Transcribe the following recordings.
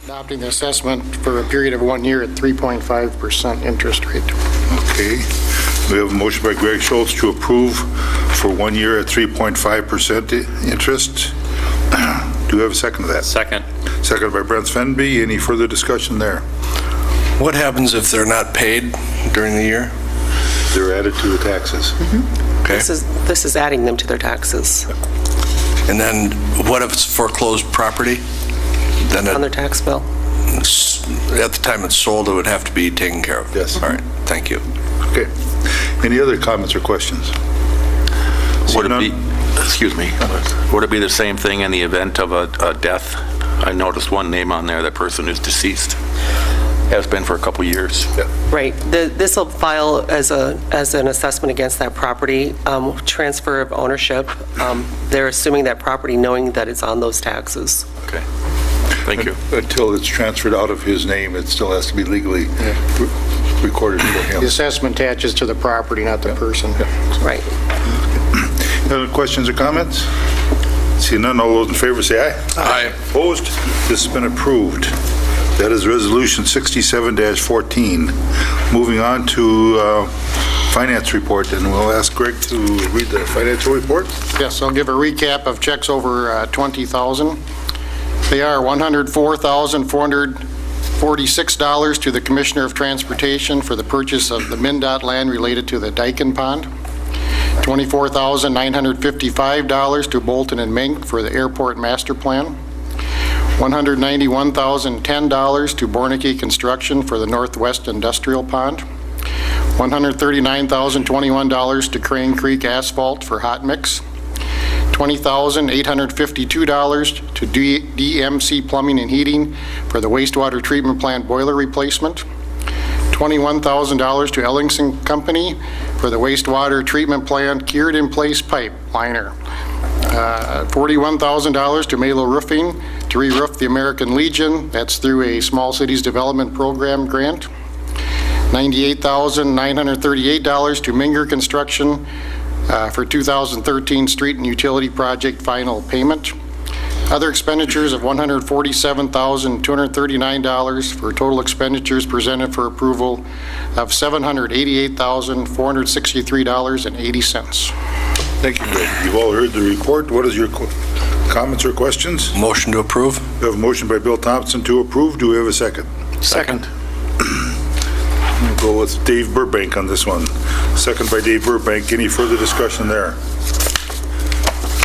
Adopting the assessment for a period of 1 year at 3.5% interest rate. Okay. We have a motion by Greg Schultz to approve for 1 year at 3.5% interest. Do we have a second to that? Second. Second by Brent Fenby. Any further discussion there? What happens if they're not paid during the year? They're added to the taxes. Okay. This is adding them to their taxes And then what if it's foreclosed property? Then on their tax bill. at the time it's sold, it would have to be taken care of? Yes. All right, thank you. Okay. Any other comments or questions? Would it be, excuse me, would it be the same thing in the event of a death? I noticed one name on there, that person is deceased. Has been for a couple years. Yeah. Right. This will file as an assessment against that property. Transfer of ownership, they're assuming that property knowing that it's on those taxes. Okay. Thank you. Until it's transferred out of his name, it still has to be legally recorded for him. The assessment attaches to the property, not the person. Right. Other questions or comments? See none, all those in favor say aye. Aye. Opposed? This has been approved. That is Resolution 67-14. Moving on to finance report, and we'll ask Greg to read the financial report. Yes, I'll give a recap of checks over 20,000. They are $104,446 to the Commissioner of Transportation for the purchase of the MnDOT land related to the Dyken Pond. $24,955 to Bolton and Mink for the Airport Master Plan. $191,010 to Bornicke Construction for the Northwest Industrial Pond. $139,021 to Crane Creek Asphalt for hot mix. $20,852 to DMC Plumbing and Heating for the wastewater treatment plant boiler replacement. $21,000 to Ellingson Company for the wastewater treatment plant cured in place pipe liner. $41,000 to Malo Roofing to re-roof the American Legion. That's through a Small Cities Development Program grant. $98,938 to Minger Construction for 2013 street and utility project final payment. Other expenditures of $147,239 for total expenditures presented for approval of $788,463.80. Thank you, Greg. You've all heard the report. What is your comments or questions? Motion to approve? We have a motion by Bill Thompson to approve. Do we have a second? Second. We'll go with Dave Burbank on this one. Second by Dave Burbank. Any further discussion there?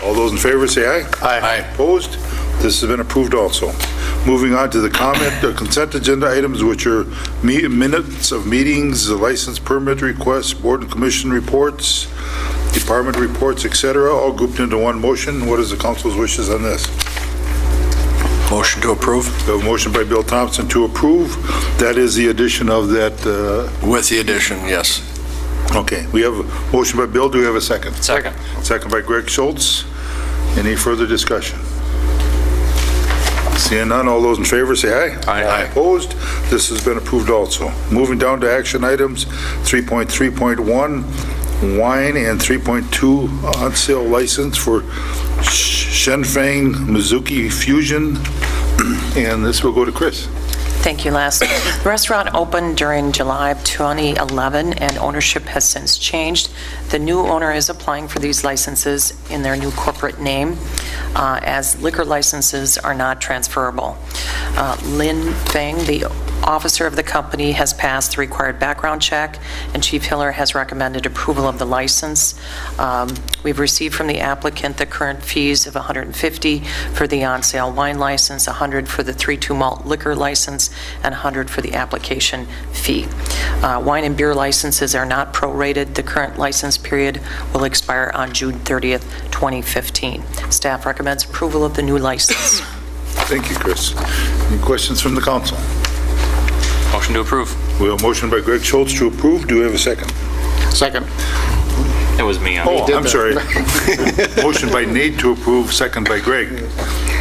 All those in favor say aye. Aye. Opposed? This has been approved also. Moving on to the consent agenda items, which are minutes of meetings, the license permit requests, board and commission reports, department reports, etc., all grouped into one motion. What is the council's wishes on this? Motion to approve? We have a motion by Bill Thompson to approve. That is the addition of that. With the addition, yes. Okay, we have a motion by Bill. Do we have a second? Second. Second by Greg Schultz. Any further discussion? Seeing none, all those in favor say aye. Aye. Opposed? This has been approved also. Moving down to action items, 3.3.1, wine, and 3.2, on sale license for Shenfang Mizuki Fusion. And this will go to Chris. Thank you, Les. The restaurant opened during July of 2011, and ownership has since changed. The new owner is applying for these licenses in their new corporate name, as liquor licenses are not transferable. Lin Feng, the officer of the company, has passed the required background check, and Chief Hiller has recommended approval of the license. We've received from the applicant the current fees of $150 for the on-sale wine license, $100 for the 3-2 malt liquor license, and $100 for the application fee. Wine and beer licenses are not prorated. The current license period will expire on June 30th, 2015. Staff recommends approval of the new license. Thank you, Chris. Any questions from the council? Motion to approve. We have a motion by Greg Schultz to approve. Do we have a second? Second. It was me. Oh, I'm sorry. Motion by Nate to approve, second by Greg.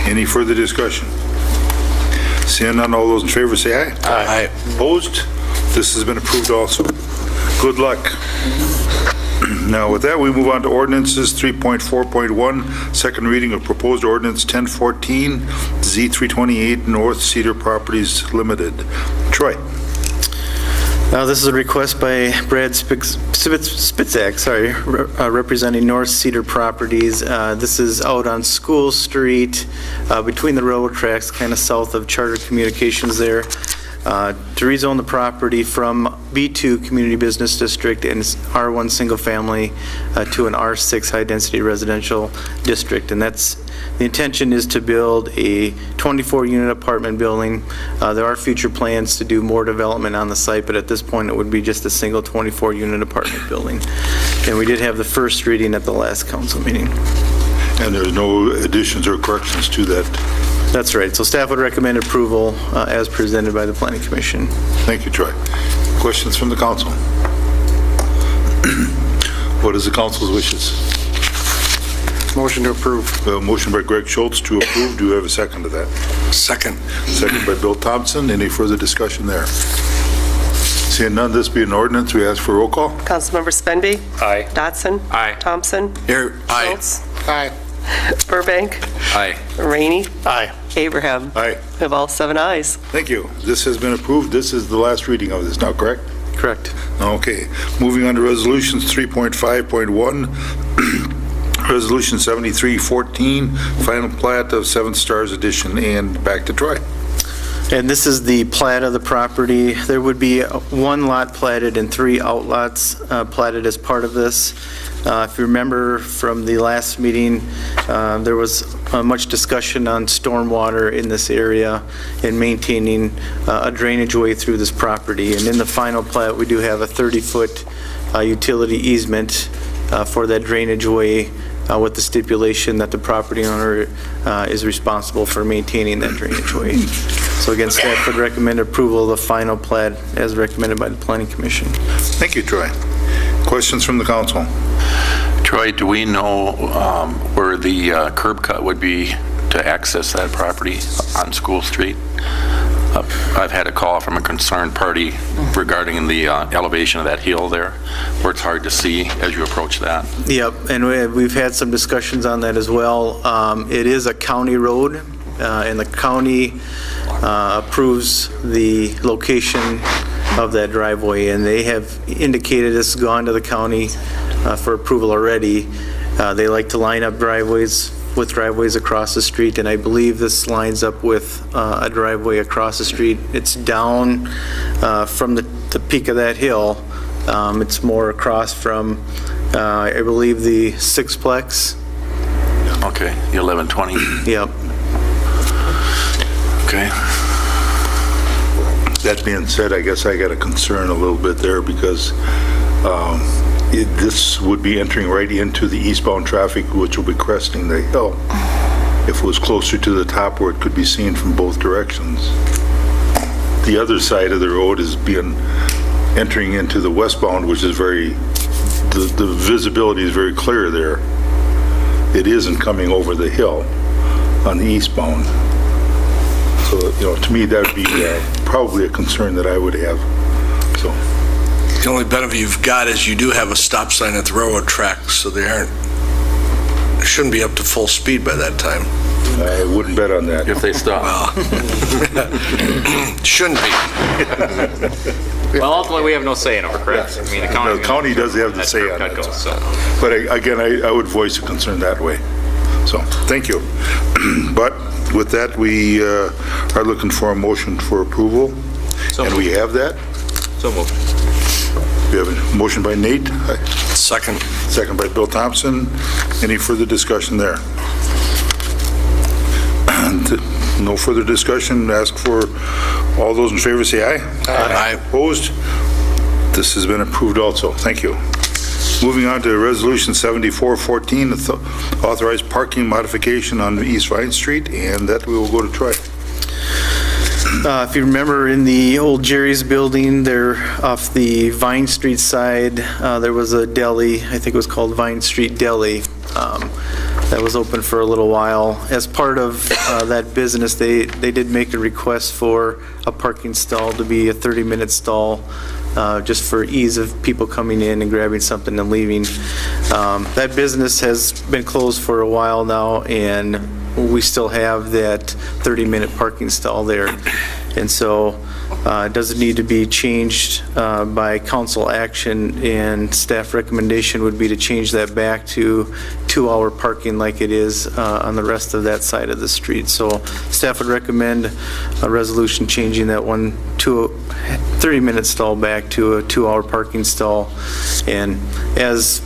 Any further discussion? Seeing none, all those in favor say aye. Aye. Opposed? This has been approved also. Good luck. Now, with that, we move on to ordinances 3.4.1, second reading of proposed ordinance 1014, Z328 North Cedar Properties Limited. Troy. This is a request by Brad Spitzak, representing North Cedar Properties. This is out on School Street, between the railroad tracks, kind of south of Charter Communications there, to rezone the property from B2 Community Business District and R1 Single Family to an R6 High Density Residential District. And the intention is to build a 24-unit apartment building. There are future plans to do more development on the site, but at this point it would be just a single 24-unit apartment building. And we did have the first reading at the last council meeting. And there's no additions or corrections to that? That's right. So staff would recommend approval as presented by the Planning Commission. Thank you, Troy. Questions from the council? What is the council's wishes? Motion to approve. Motion by Greg Schultz to approve. Do we have a second to that? Second. Second by Bill Thompson. Any further discussion there? Seeing none, this be an ordinance, we ask for roll call. Councilmember Spenby. Aye. Dotson. Aye. Thompson. Here, aye. Schultz. Aye. Burbank. Aye. Rainey. Aye. Abraham. Aye. We have all 7 ayes. Thank you. This has been approved. This is the last reading of this now, correct? Correct. Okay. Moving on to resolutions 3.5.1. Resolution 7314, final plat of Seven Stars Edition, and back to Troy. And this is the plat of the property. There would be 1 lot platted and 3 outlots platted as part of this. If you remember from the last meeting, there was much discussion on stormwater in this area and maintaining a drainage way through this property. And in the final plat, we do have a 30-foot utility easement for that drainage way, with the stipulation that the property owner is responsible for maintaining that drainage way. So again, staff would recommend approval of the final plat as recommended by the Planning Commission. Thank you, Troy. Questions from the council? Troy, do we know where the curb cut would be to access that property on School Street? I've had a call from a concerned party regarding the elevation of that hill there, where it's hard to see as you approach that. Yep, and we've had some discussions on that as well. It is a county road, and the county approves the location of that driveway, and they have indicated it's gone to the county for approval already. They like to line up driveways with driveways across the street, and I believe this lines up with a driveway across the street. It's down from the peak of that hill. It's more across from, I believe, the Sixplex. Okay, the 1120. Yep. Okay. That being said, I guess I got a concern a little bit there because this would be entering right into the eastbound traffic, which will be cresting the hill. If it was closer to the top where it could be seen from both directions. The other side of the road is entering into the westbound, which is the visibility is very clear there. It isn't coming over the hill on the eastbound. So, to me, that would be probably a concern that I would have. So. The only benefit you've got is you do have a stop sign at the railroad tracks, so they shouldn't be up to full speed by that time. I wouldn't bet on that. If they stop. Shouldn't be. Well, ultimately, we have no say in it, correct? I mean, The county does have the say on it. But again, I would voice a concern that way. So, thank you. But with that, we are looking for a motion for approval. And we have that. So moved. We have a motion by Nate. Second. Second by Bill Thompson. Any further discussion there? No further discussion. Ask for all those in favor, say aye. Aye. Opposed? This has been approved also. Thank you. Moving on to Resolution 7414, authorized parking modification on East Vine Street, and that we will go to Troy. If you remember, in the old Jerry's building there off the Vine Street side, there was a deli, I think it was called Vine Street Deli, that was open for a little while. As part of that business, they did make a request for a parking stall to be a 30-minute stall just for ease of people coming in and grabbing something and leaving. That business has been closed for a while now, and we still have that 30-minute parking stall there. And so it doesn't need to be changed by council action, and staff recommendation would be to change that back to 2-hour parking like it is on the rest of that side of the street. So staff would recommend a resolution changing that 30-minute stall back to a 2-hour parking stall. And as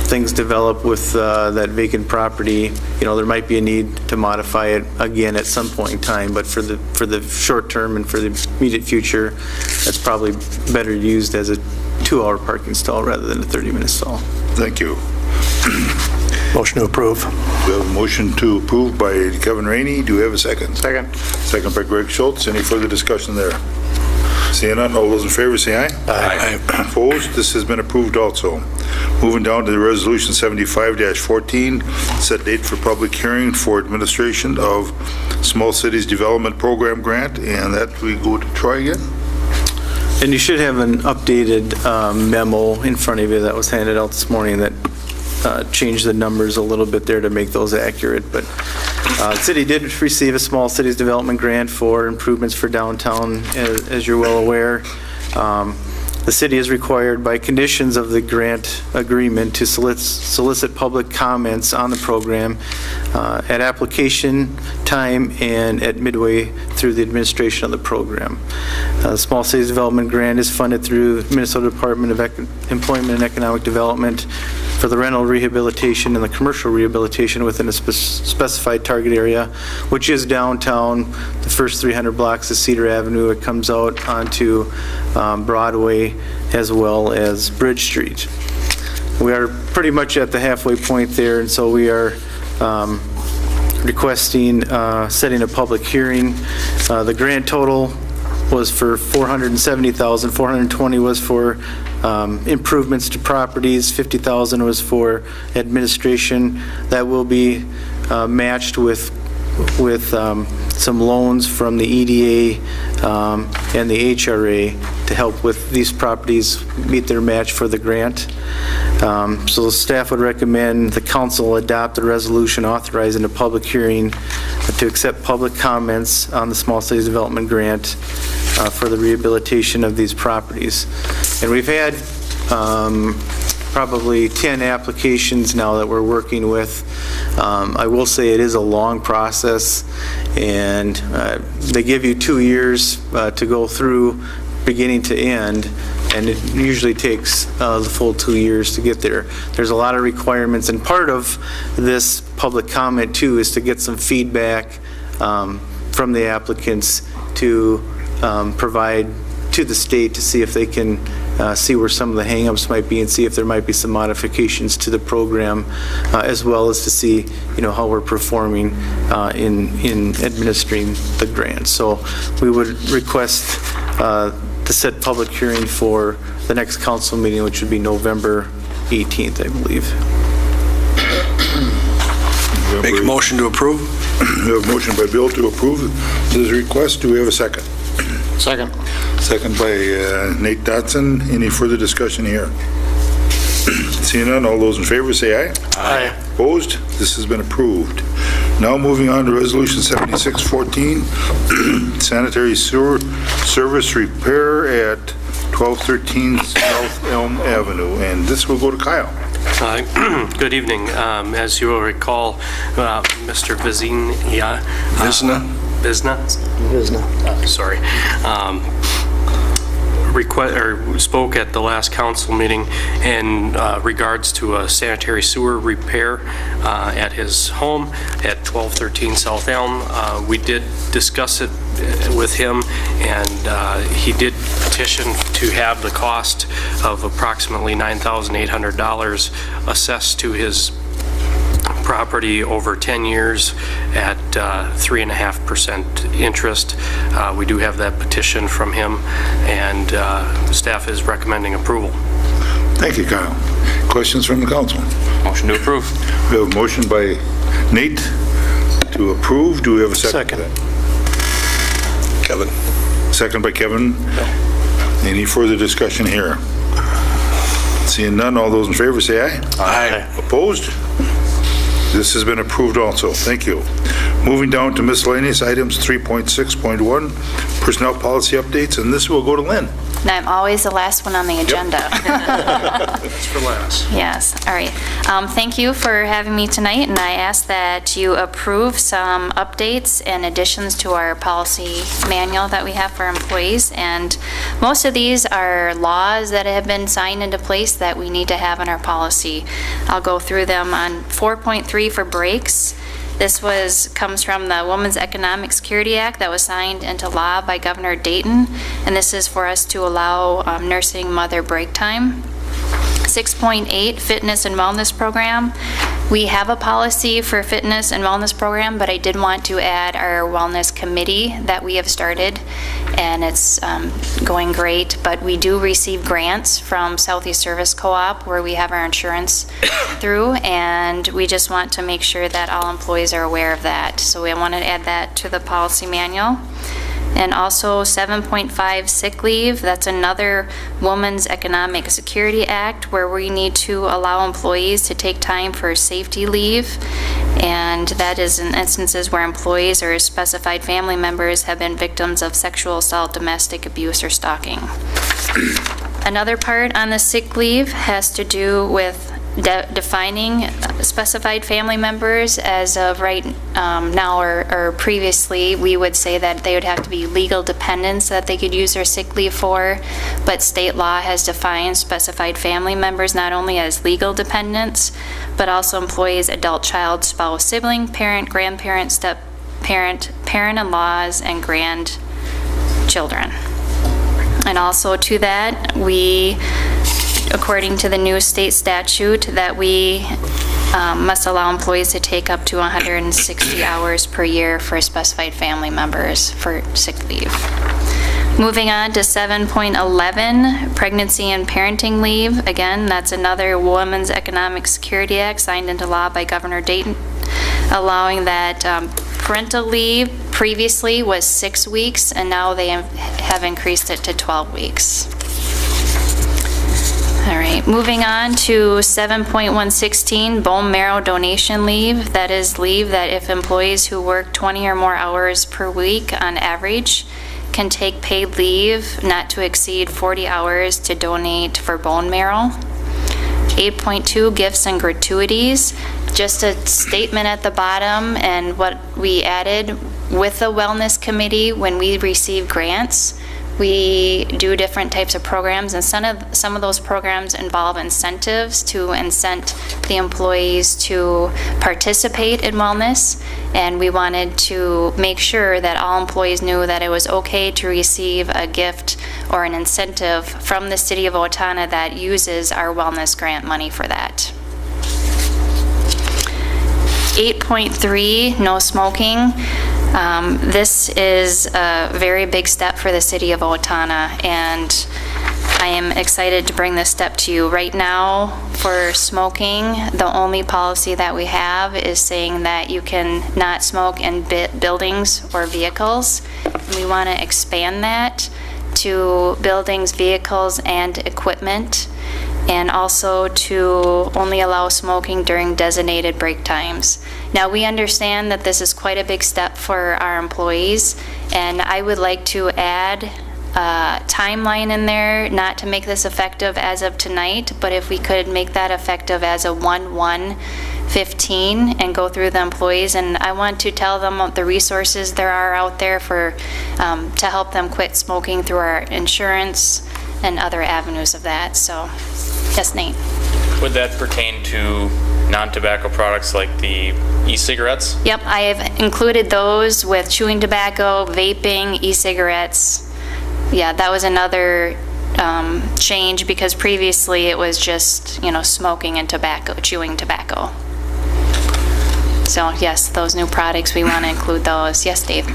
things develop with that vacant property, there might be a need to modify it again at some point in time, but for the short term and for the immediate future, that's probably better used as a 2-hour parking stall rather than a 30-minute stall. Thank you. Motion to approve. We have a motion to approve by Kevin Rainey. Do we have a second? Second. Second by Greg Schultz. Any further discussion there? Seeing none, all those in favor say aye. Aye. Opposed? This has been approved also. Moving down to the Resolution 75-14, set date for public hearing for administration of Small Cities Development Program Grant, and that we go to Troy again. And you should have an updated memo in front of you that was handed out this morning that changed the numbers a little bit there to make those accurate. But the city did receive a Small Cities Development Grant for improvements for downtown, as you're well aware. The city is required by conditions of the grant agreement to solicit public comments on the program at application time and at midway through the administration of the program. The Small Cities Development Grant is funded through Minnesota Department of Employment and Economic Development for the rental rehabilitation and the commercial rehabilitation within a specified target area, which is downtown. The first 300 blocks of Cedar Avenue. It comes out onto Broadway as well as Bridge Street. We are pretty much at the halfway point there, and so we are requesting setting a public hearing. The grant total was for $470,000. $420,000 was for improvements to properties. $50,000 was for administration. That will be matched with some loans from the EDA and the HRA to help with these properties meet their match for the grant. So the staff would recommend the council adopt a resolution authorizing a public hearing to accept public comments on the Small Cities Development Grant for the rehabilitation of these properties. And we've had probably 10 applications now that we're working with. I will say it is a long process, and they give you 2 years to go through beginning to end, and it usually takes the full 2 years to get there. There's a lot of requirements, and part of this public comment too is to get some feedback from the applicants to provide to the state to see if they can see where some of the hangups might be and see if there might be some modifications to the program, as well as to see, how we're performing in administering the grant. So we would request to set public hearing for the next council meeting, which would be November 18th, I believe. Make a motion to approve? We have a motion by Bill to approve this request. Do we have a second? Second. Second by Nate Dotson. Any further discussion here? Seeing none, all those in favor say aye. Aye. Opposed? This has been approved. Now moving on to Resolution 7614, sanitary sewer service repair at 1213 South Elm Avenue. And this will go to Kyle. Good evening. As you will recall, Mr. Visna, sorry, spoke at the last council meeting in regards to a sanitary sewer repair at his home at 1213 South Elm. We did discuss it with him, and he did petition to have the cost of approximately $9,800 assessed to his property over 10 years at 3.5% interest. We do have that petition from him, and staff is recommending approval. Thank you, Kyle. Questions from the council? Motion to approve. We have a motion by Nate to approve. Do we have a second? Kevin. Second by Kevin. Any further discussion here? Seeing none, all those in favor say aye. Aye. Opposed? This has been approved also. Thank you. Moving down to miscellaneous items 3.6.1, personnel policy updates, and this will go to Lynn. And I'm always the last one on the agenda. That's for last. Yes, all right. Thank you for having me tonight, and I ask that you approve some updates and additions to our policy manual that we have for employees. And most of these are laws that have been signed into place that we need to have in our policy. I'll go through them on 4.3 for breaks. This comes from the Women's Economic Security Act that was signed into law by Governor Dayton, and this is for us to allow nursing mother break time. 6.8, fitness and wellness program. We have a policy for fitness and wellness program, but I did want to add our wellness committee that we have started, and it's going great. But we do receive grants from Southeast Service Co-op where we have our insurance through, and we just want to make sure that all employees are aware of that. So we want to add that to the policy manual. And also 7.5 sick leave, that's another Women's Economic Security Act where we need to allow employees to take time for safety leave. And that is in instances where employees or specified family members have been victims of sexual assault, domestic abuse, or stalking. Another part on the sick leave has to do with defining specified family members. As of right now or previously, we would say that they would have to be legal dependents that they could use their sick leave for, but state law has defined specified family members not only as legal dependents, but also employees, adult child, spouse, sibling, parent, grandparent, step-parent, parent-in-laws, and grandchildren. And also to that, according to the new state statute, that we must allow employees to take up to 160 hours per year for specified family members for sick leave. Moving on to 7.11, pregnancy and parenting leave. Again, that's another Women's Economic Security Act signed into law by Governor Dayton, allowing that parental leave previously was 6 weeks, and now they have increased it to 12 weeks. All right, moving on to 7.116, bone marrow donation leave. That is leave that if employees who work 20 or more hours per week on average can take paid leave not to exceed 40 hours to donate for bone marrow. 8.2, gifts and gratuities. Just a statement at the bottom, and what we added with the wellness committee, when we receive grants, we do different types of programs, and some of those programs involve incentives to incent the employees to participate in wellness, and we wanted to make sure that all employees knew that it was okay to receive a gift or an incentive from the city of Owatonna that uses our wellness grant money for that. 8.3, no smoking. This is a very big step for the city of Owatonna, and I am excited to bring this step to you. Right now, for smoking, the only policy that we have is saying that you can not smoke in buildings or vehicles. And we want to expand that to buildings, vehicles, and equipment, and also to only allow smoking during designated break times. Now, we understand that this is quite a big step for our employees, and I would like to add a timeline in there, not to make this effective as of tonight, but if we could make that effective as a 1/1/15 and go through the employees. And I want to tell them the resources there are out there for to help them quit smoking through our insurance and other avenues of that. So, yes, Nate. Would that pertain to non-tobacco products like the e-cigarettes? Yep, I have included those with chewing tobacco, vaping, e-cigarettes. Yeah, that was another change, because previously it was just, smoking and tobacco, chewing tobacco. So yes, those new products, we want to include those. Yes, Dave?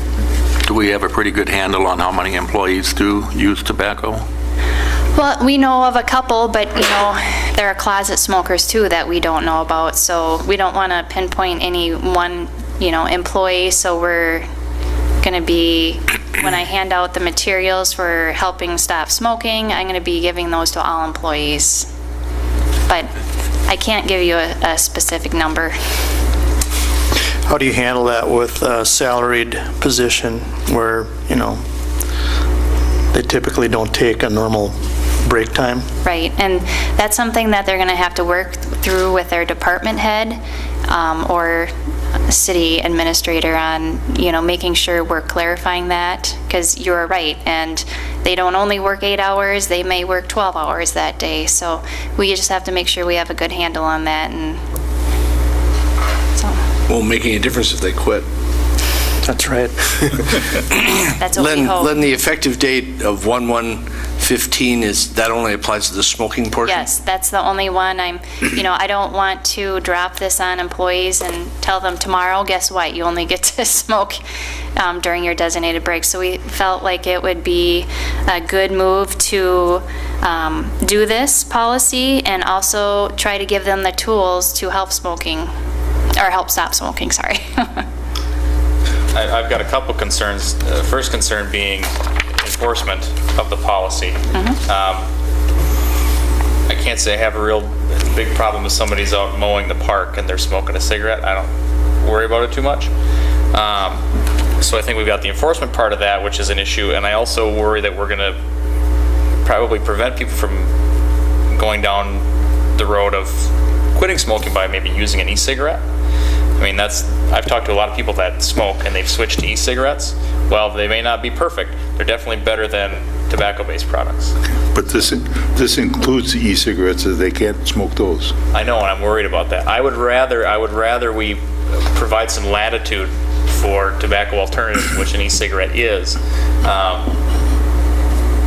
Do we have a pretty good handle on how many employees do use tobacco? Well, we know of a couple, but, there are closet smokers too that we don't know about, so we don't want to pinpoint any one, employee, so we're going to be when I hand out the materials for helping stop smoking, I'm going to be giving those to all employees. But I can't give you a specific number. How do you handle that with a salaried position where, you know, they typically don't take a normal break time? Right, and that's something that they're going to have to work through with their department head or city administrator on, you know, making sure we're clarifying that, because you're right, and they don't only work 8 hours, they may work 12 hours that day, so we just have to make sure we have a good handle on that, and so. Won't make any difference if they quit. That's right. That's what we hope. Len, the effective date of 1/1/15 that only applies to the smoking portion? Yes, that's the only one. I don't want to drop this on employees and tell them tomorrow, guess what, you only get to smoke during your designated break. So we felt like it would be a good move to do this policy and also try to give them the tools to help smoking, or help stop smoking, sorry. I've got a couple concerns. First concern being enforcement of the policy. I can't say I have a real big problem if somebody's out mowing the park and they're smoking a cigarette. I don't worry about it too much. So I think we've got the enforcement part of that, which is an issue, and I also worry that we're going to probably prevent people from going down the road of quitting smoking by maybe using an e-cigarette. I mean, I've talked to a lot of people that smoke and they've switched to e-cigarettes. Well, they may not be perfect. They're definitely better than tobacco-based products. But this includes the e-cigarettes, so they can't smoke those. I know, and I'm worried about that. I would rather we provide some latitude for tobacco alternatives, which an e-cigarette is.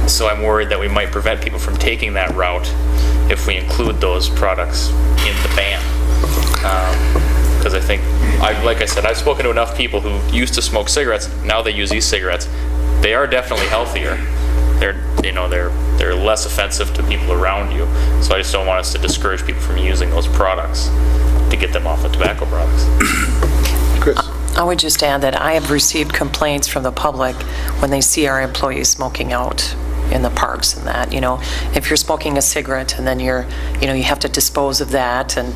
So I'm worried that we might prevent people from taking that route if we include those products in the ban. Because I think, like I said, I've spoken to enough people who used to smoke cigarettes, now they use e-cigarettes. They are definitely healthier. They're less offensive to people around you. So I just don't want us to discourage people from using those products to get them off of tobacco products. Chris? I would just add that I have received complaints from the public when they see our employees smoking out in the parks and that, if you're smoking a cigarette and then you have to dispose of that, and,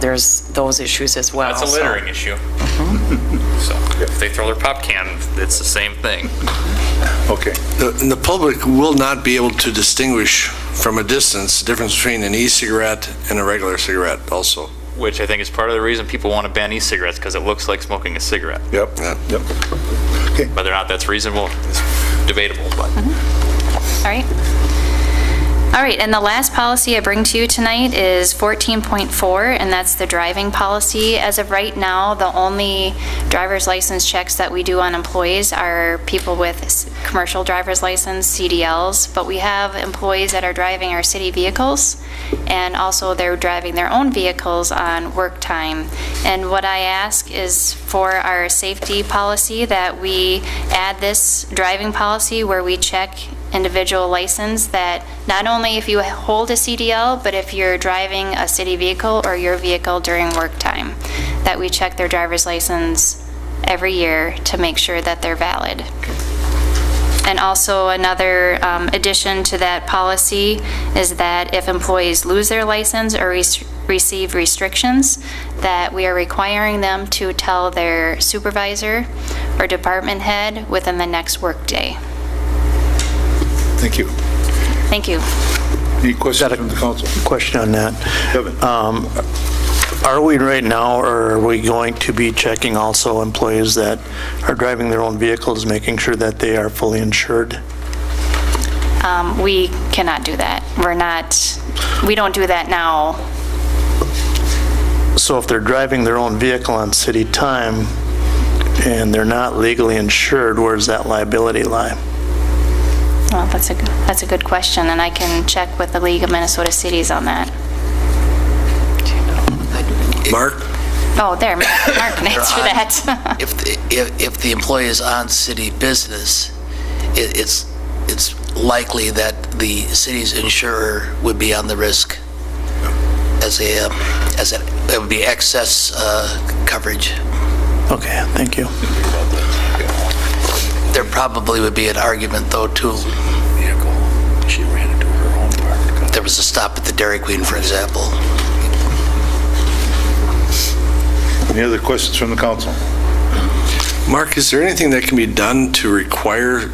there's those issues as well. That's a littering issue. So if they throw their pop can, it's the same thing. Okay. The public will not be able to distinguish from a distance the difference between an e-cigarette and a regular cigarette also. Which I think is part of the reason people want to ban e-cigarettes, because it looks like smoking a cigarette. Yep. Okay. Whether or not that's reasonable is debatable, but. All right, and the last policy I bring to you tonight is 14.4, and that's the driving policy. As of right now, the only driver's license checks that we do on employees are people with commercial driver's license, CDLs, but we have employees that are driving our city vehicles, and also they're driving their own vehicles on work time. And what I ask is for our safety policy that we add this driving policy where we check individual license, that not only if you hold a CDL, but if you're driving a city vehicle or your vehicle during work time, that we check their driver's license every year to make sure that they're valid. And also another addition to that policy is that if employees lose their license or receive restrictions, that we are requiring them to tell their supervisor or department head within the next work day. Thank you. Thank you. Any questions from the council? Question on that. Kevin? Are we right now, or are we going to be checking also employees that are driving their own vehicles, making sure that they are fully insured? We cannot do that. We don't do that now. So if they're driving their own vehicle on city time and they're not legally insured, where does that liability lie? Well, that's a good question, and I can check with the League of Minnesota Cities on that. Mark? Oh, there, Mark can answer that. If the employee is on city business, it's likely that the city's insurer would be on the risk as it would be excess coverage. Okay, thank you. There probably would be an argument, though, too. She ran into her own park. There was a stop at the Dairy Queen, for example. Any other questions from the council? Mark, is there anything that can be done to require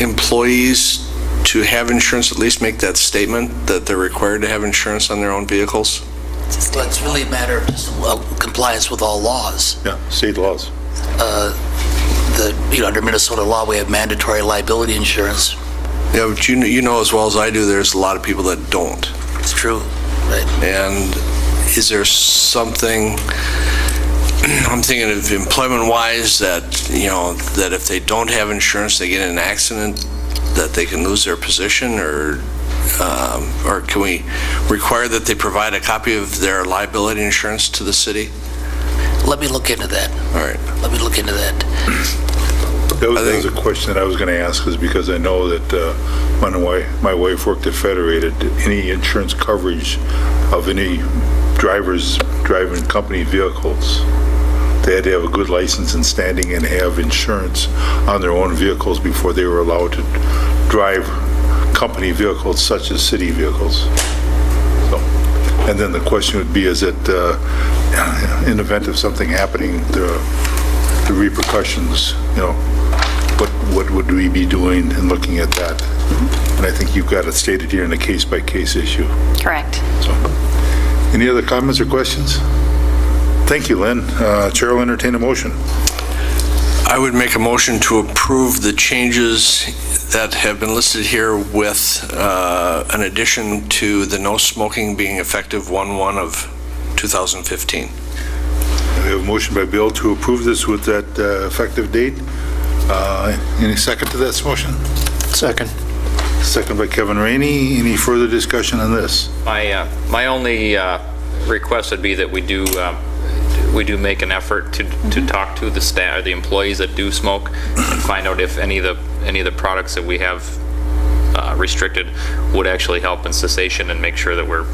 employees to have insurance, at least make that statement that they're required to have insurance on their own vehicles? Well, it's really a matter of just compliance with all laws. Yeah, state laws. Under Minnesota law, we have mandatory liability insurance. Yeah, but you know as well as I do, there's a lot of people that don't. It's true, right? And is there something, I'm thinking of employment-wise, that, that if they don't have insurance, they get in an accident, that they can lose their position, or can we require that they provide a copy of their liability insurance to the city? Let me look into that. All right. Let me look into that. That was a question that I was going to ask, is because I know that when my wife worked at Federated, any insurance coverage of any drivers driving company vehicles, they had to have a good license and standing and have insurance on their own vehicles before they were allowed to drive company vehicles such as city vehicles. So, and then the question would be, is it in event of something happening, the repercussions, what would we be doing and looking at that? And I think you've got it stated here in a case-by-case issue. Correct. So, any other comments or questions? Thank you, Lynn. Chair will entertain a motion. I would make a motion to approve the changes that have been listed here with an addition to the no smoking being effective 1/1 of 2015. We have a motion by Bill to approve this with that effective date. Any second to that motion? Second. Second by Kevin Rainey. Any further discussion on this? My only request would be that we do make an effort to talk to the staff, the employees that do smoke, and find out if any of the products that we have restricted would actually help in cessation, and make sure that we're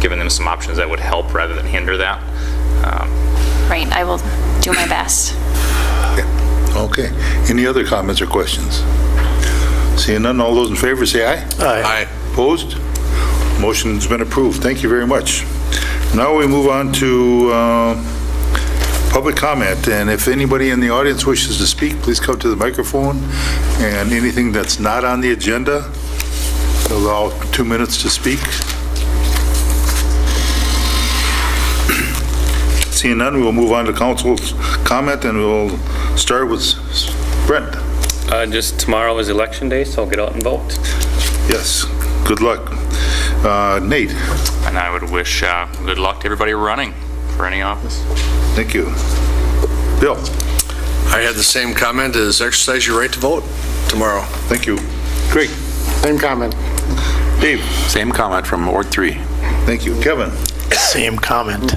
giving them some options that would help rather than hinder that. Right, I will do my best. Okay. Any other comments or questions? Seeing none, all those in favor say aye. Aye. Opposed? Motion's been approved. Thank you very much. Now we move on to public comment, and if anybody in the audience wishes to speak, please come to the microphone, and anything that's not on the agenda, allow 2 minutes to speak. Seeing none, we'll move on to council's comment, and we'll start with Brent. Just tomorrow is election day, so I'll get out and vote. Yes, good luck. Nate. And I would wish good luck to everybody running for any office. Thank you. Bill. I had the same comment as exercise your right to vote tomorrow. Thank you. Greg. Same comment. Dave. Same comment from Ward 3. Thank you. Kevin. Same comment.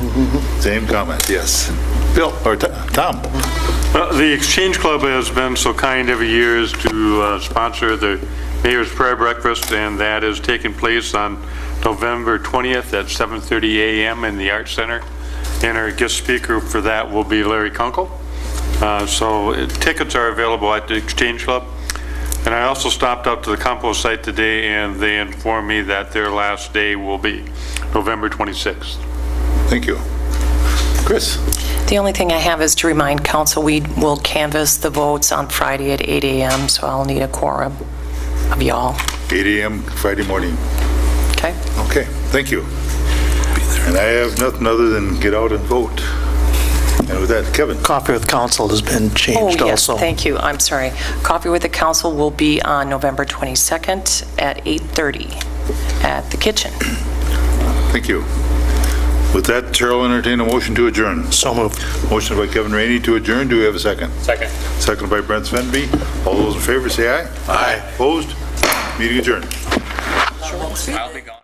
Same comment, yes. Bill, or Tom. The Exchange Club has been so kind every year to sponsor the Mayor's Prayer Breakfast, and that is taking place on November 20th at 7:30 a.m. in the Arts Center. And our guest speaker for that will be Larry Kunkel. So tickets are available at the Exchange Club. And I also stopped up to the compost site today, and they informed me that their last day will be November 26th. Thank you. Chris? The only thing I have is to remind council, we will canvass the votes on Friday at 8 a.m., so I'll need a quorum of y'all. 8 a.m. Friday morning. Okay? Okay, thank you. And I have nothing other than get out and vote. And with that, Kevin. Coffee with council has been changed Oh, yes, also. thank you. I'm sorry. Coffee with the council will be on November 22nd at 8:30 at the kitchen. Thank you. With that, Chair will entertain a motion to adjourn. So moved. Motion by Kevin Rainey to adjourn. Do we have a second? Second. Second by Brent Svenby. All those in favor say aye. Aye. Opposed? Meeting adjourned. I'll be gone.